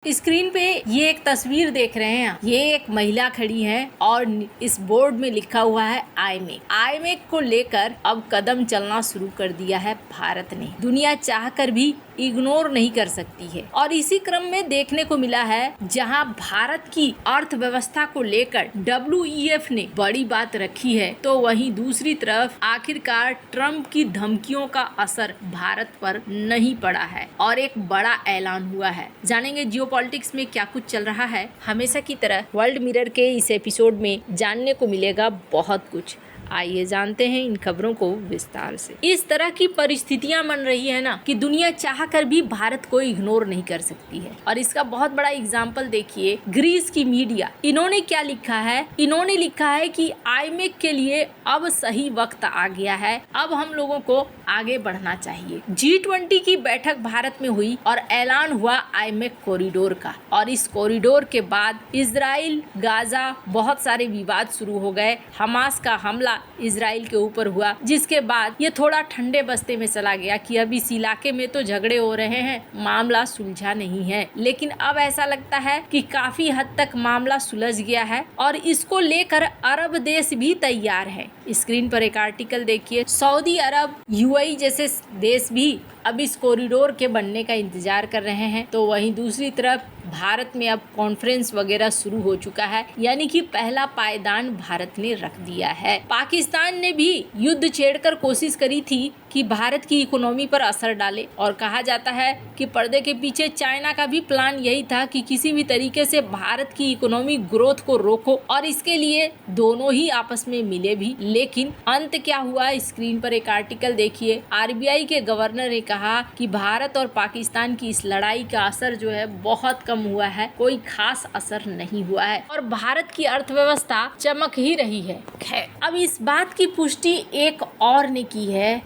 Screen पे ये एक तस्वीर देख रहे हैं। ये एक महिला खड़ी है और इस बोर्ड में लिखा हुआ है आईमेक को लेकर अब कदम चलना शुरू कर दिया है भारत ने। दुनिया चाहकर भी इग्नोर नहीं कर सकती है। और इसी क्रम में देखने को मिला है जहां भारत की अर्थव्यवस्था को लेकर WEF ने बड़ी बात रखी है, तो वहीं दूसरी तरफ आखिरकार ट्रंप की धमकियों का असर भारत पर नहीं पड़ा है और एक बड़ा ऐलान हुआ है। जानेंगे जियोपॉलिटिक्स में क्या कुछ चल रहा है। हमेशा की तरह वर्ल्ड मिरर के इस एपिसोड में जानने को मिलेगा बहुत कुछ। आइए जानते हैं इन खबरों को विस्तार से। इस तरह की परिस्थितियां बन रही है ना कि दुनिया चाहकर भी भारत को इग्नोर नहीं कर सकती है। और इसका बहुत बड़ा एग्जाम्पल देखिए, ग्रीस की मीडिया, इन्होंने क्या लिखा है। इन्होंने लिखा है कि आईमेक के लिए अब सही वक्त आ गया है, अब हम लोगों को आगे बढ़ना चाहिए। G20 की बैठक भारत में हुई और ऐलान हुआ आईमेक कॉरिडोर का। और इस कॉरिडोर के बाद इजराइल गाजा बहुत सारे विवाद शुरू हो गए। हमास का हमला इजराइल के ऊपर हुआ, जिसके बाद ये थोड़ा ठंडे बस्ते में चला गया कि अब इस इलाके में तो झगड़े हो रहे हैं, मामला सुलझा नहीं है। लेकिन अब ऐसा लगता है कि काफी हद तक मामला सुलझ गया है और इसको लेकर अरब देश भी तैयार है। स्क्रीन पर एक आर्टिकल देखिए। सऊदी अरब, UAE जैसे देश भी अब इस कॉरिडोर के बनने का इंतजार कर रहे हैं। तो वहीं दूसरी तरफ भारत में अब कॉन्फ्रेंस वगैरह शुरू हो चुका है, यानी कि पहला पायदान भारत ने रख दिया है। पाकिस्तान ने भी युद्ध छेड़कर कोशिश करी थी कि भारत की इकोनॉमी पर असर डाले और कहा जाता है कि पर्दे के पीछे चाइना का भी प्लान यही था कि किसी भी तरीके से भारत की इकोनॉमिक ग्रोथ को रोको, और इसके लिए दोनों ही आपस में मिले भी। लेकिन अंत क्या हुआ, स्क्रीन पर एक आर्टिकल देखिए। RBI के गवर्नर ने कहा कि भारत और पाकिस्तान की इस लड़ाई का असर जो है बहुत कम हुआ है, कोई खास असर नहीं हुआ है और भारत की अर्थव्यवस्था चमक ही रही है। खैर, अब इस बात की पुष्टि एक और ने की है।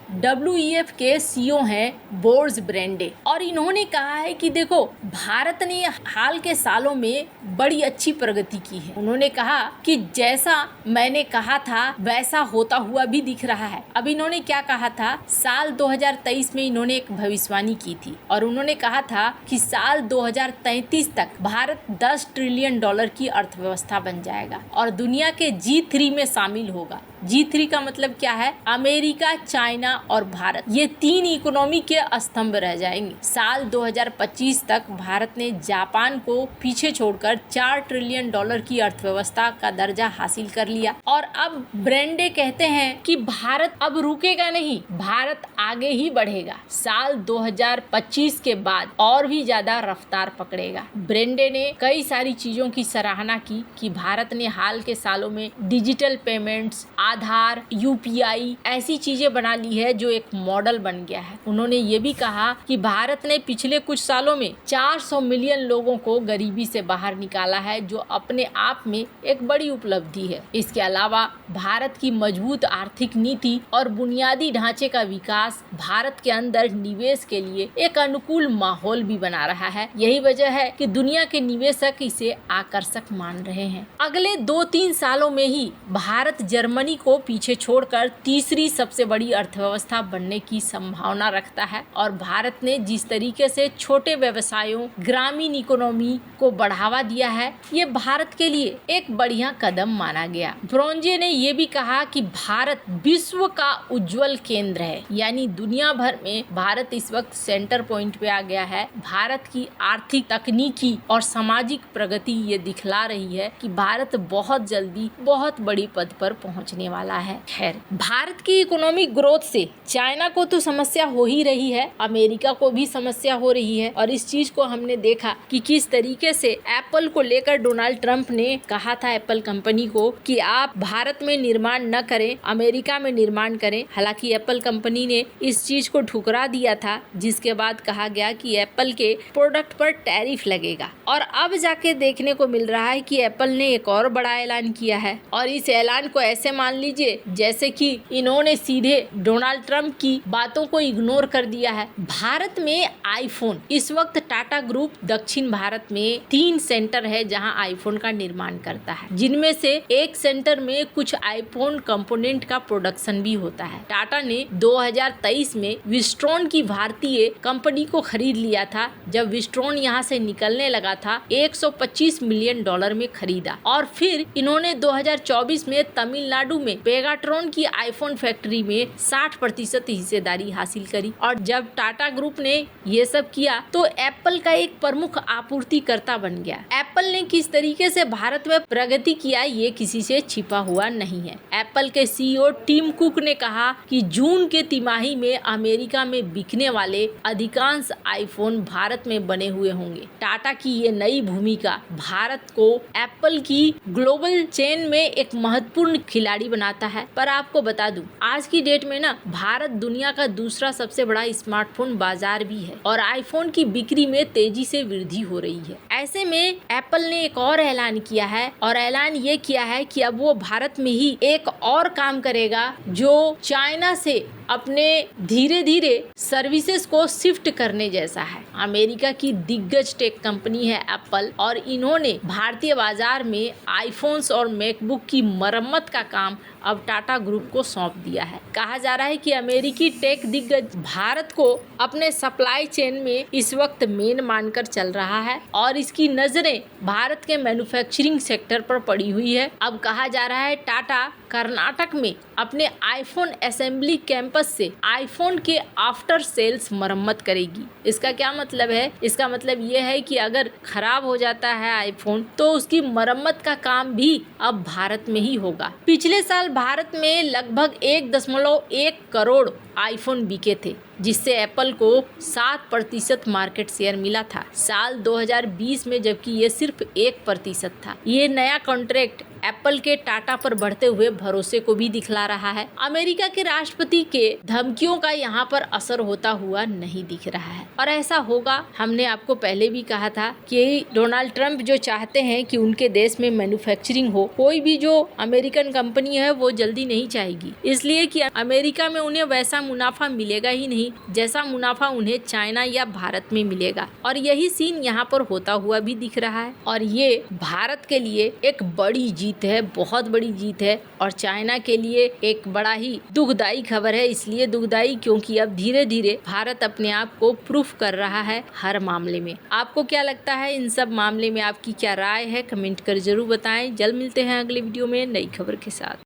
WEF के CEO हैं बोर्स ब्रेंडे, और इन्होंने कहा है कि देखो, भारत ने हाल के सालों में बड़ी अच्छी प्रगति की है। उन्होंने कहा कि जैसा मैंने कहा था वैसा होता हुआ भी दिख रहा है। अब इन्होंने क्या कहा था, साल 2023 में इन्होंने एक भविष्यवाणी की थी और उन्होंने कहा था कि साल 2033 तक भारत $10 ट्रिलियन की अर्थव्यवस्था बन जाएगा और दुनिया के G3 में शामिल होगा। G3 का मतलब क्या है, अमेरिका, चाइना और भारत, ये तीन इकोनॉमी के स्तंभ रह जाएंगे। साल 2025 तक भारत ने जापान को पीछे छोड़कर $4 ट्रिलियन की अर्थव्यवस्था का दर्जा हासिल कर लिया। और अब ब्रेंडे कहते हैं कि भारत अब रुकेगा नहीं, भारत आगे ही बढ़ेगा। साल 2025 के बाद और भी ज्यादा रफ्तार पकड़ेगा। ब्रेंडे ने कई सारी चीजों की सराहना की कि भारत ने हाल के सालों में डिजिटल पेमेंट्स, आधार, UPI ऐसी चीजें बना ली है जो एक मॉडल बन गया है। उन्होंने ये भी कहा कि भारत ने पिछले कुछ सालों में 400 मिलियन लोगों को गरीबी से बाहर निकाला है, जो अपने आप में एक बड़ी उपलब्धि है। इसके अलावा भारत की मजबूत आर्थिक नीति और बुनियादी ढांचे का विकास भारत के अंदर निवेश के लिए एक अनुकूल माहौल भी बना रहा है। यही वजह है कि दुनिया के निवेशक इसे आकर्षक मान रहे हैं। अगले 2-3 सालों में ही भारत जर्मनी को पीछे छोड़कर तीसरी सबसे बड़ी अर्थव्यवस्था बनने की संभावना रखता है। और भारत ने जिस तरीके से छोटे व्यवसायों, ग्रामीण इकोनॉमी को बढ़ावा दिया है, ये भारत के लिए एक बढ़िया कदम माना गया। ब्रोंजे ने ये भी कहा कि भारत विश्व का उज्जवल केंद्र है, यानी दुनिया भर में भारत इस वक्त सेंटर पॉइंट पे आ गया है। भारत की आर्थिक, तकनीकी और सामाजिक प्रगति ये दिखला रही है कि भारत बहुत जल्दी बहुत बड़ी पद पर पहुंचने वाला है। खैर, भारत की इकोनॉमिक ग्रोथ से चाइना को तो समस्या हो ही रही है, अमेरिका को भी समस्या हो रही है। और इस चीज को हमने देखा कि किस तरीके से एप्पल को लेकर डोनाल्ड ट्रंप ने कहा था एप्पल कंपनी को कि आप भारत में निर्माण न करें, अमेरिका में निर्माण करें। हालांकि एप्पल कंपनी ने इस चीज को ठुकरा दिया था, जिसके बाद कहा गया कि एप्पल के प्रोडक्ट पर टैरिफ लगेगा। और अब जाके देखने को मिल रहा है कि एप्पल ने एक और बड़ा ऐलान किया है, और इस ऐलान को ऐसे मान लीजिए जैसे कि इन्होंने सीधे डोनाल्ड ट्रंप की बातों को इग्नोर कर दिया है। भारत में आईफोन इस वक्त टाटा ग्रुप दक्षिण भारत में 3 सेंटर है जहां आईफोन का निर्माण करता है, जिनमें से एक सेंटर में कुछ आईफोन कंपोनेंट का प्रोडक्शन भी होता है। टाटा ने 2023 में विस्ट्रॉन की भारतीय कंपनी को खरीद लिया था। जब विस्ट्रॉन यहां से निकलने लगा था 125 मिलियन डॉलर में खरीदा और फिर इन्होंने 2024 में तमिलनाडु में पेगाट्रॉन की आईफोन फैक्ट्री में 60% हिस्सेदारी हासिल करी। और जब टाटा ग्रुप ने ये सब किया तो एप्पल का एक प्रमुख आपूर्तिकर्ता बन गया। एप्पल ने किस तरीके से भारत में प्रगति किया ये किसी से छिपा हुआ नहीं है। एप्पल के सीईओ टिम कुक ने कहा कि जून के तिमाही में अमेरिका में बिकने वाले अधिकांश आईफोन भारत में बने हुए होंगे। टाटा की ये नई भूमिका भारत को एप्पल की ग्लोबल चेन में एक महत्वपूर्ण खिलाड़ी बनाता है। पर आपको बता दूं, आज की डेट में ना भारत दुनिया का दूसरा सबसे बड़ा स्मार्टफोन बाजार भी है और आईफोन की बिक्री में तेजी से वृद्धि हो रही है। ऐसे में एप्पल ने एक और ऐलान किया है और ऐलान ये किया है कि अब वो भारत में ही एक और काम करेगा जो चाइना से अपने धीरे धीरे सर्विसेज को शिफ्ट करने जैसा है। अमेरिका की दिग्गज टेक कंपनी है एप्पल और इन्होंने भारतीय बाजार में आईफोन्स और मैकबुक की मरम्मत का काम अब टाटा ग्रुप को सौंप दिया है। कहा जा रहा है कि अमेरिकी टेक दिग्गज भारत को अपने सप्लाई चेन में इस वक्त मेन मानकर चल रहा है और इसकी नजरें भारत के मैन्युफैक्चरिंग सेक्टर पर पड़ी हुई है। अब कहा जा रहा है टाटा कर्नाटक में अपने आईफोन असेंबली कैंपस से आईफोन के आफ्टर सेल्स मरम्मत करेगी। इसका क्या मतलब है? इसका मतलब ये है कि अगर खराब हो जाता है आईफोन तो उसकी मरम्मत का काम भी अब भारत में ही होगा। पिछले साल भारत में लगभग 1.1 करोड़ आईफोन बिके थे, जिससे एप्पल को 7% मार्केट शेयर मिला था साल 2020 में, जबकि ये सिर्फ 1% था। ये नया कॉन्ट्रैक्ट एप्पल के टाटा पर बढ़ते हुए भरोसे को भी दिखला रहा है। अमेरिका के राष्ट्रपति के धमकियों का यहाँ पर असर होता हुआ नहीं दिख रहा है और ऐसा होगा। हमने आपको पहले भी कहा था कि डोनाल्ड ट्रंप जो चाहते हैं कि उनके देश में मैन्युफैक्चरिंग हो, कोई भी जो अमेरिकन कंपनी है वो जल्दी नहीं चाहेगी, इसलिए कि अमेरिका में उन्हें वैसा मुनाफा मिलेगा ही नहीं जैसा मुनाफा उन्हें चाइना या भारत में मिलेगा। और यही सीन यहाँ पर होता हुआ भी दिख रहा है और ये भारत के लिए एक बड़ी जीत है, बहुत बड़ी जीत है और चाइना के लिए एक बड़ा ही दुखदाई खबर है। इसलिए दुखदाई क्योंकि अब धीरे धीरे भारत अपने आप को प्रूफ कर रहा है हर मामले में। आपको क्या लगता है इन सब मामले में? आपकी क्या राय है? कमेंट कर जरूर बताएं। जल्द मिलते हैं अगले वीडियो में नई खबर के साथ।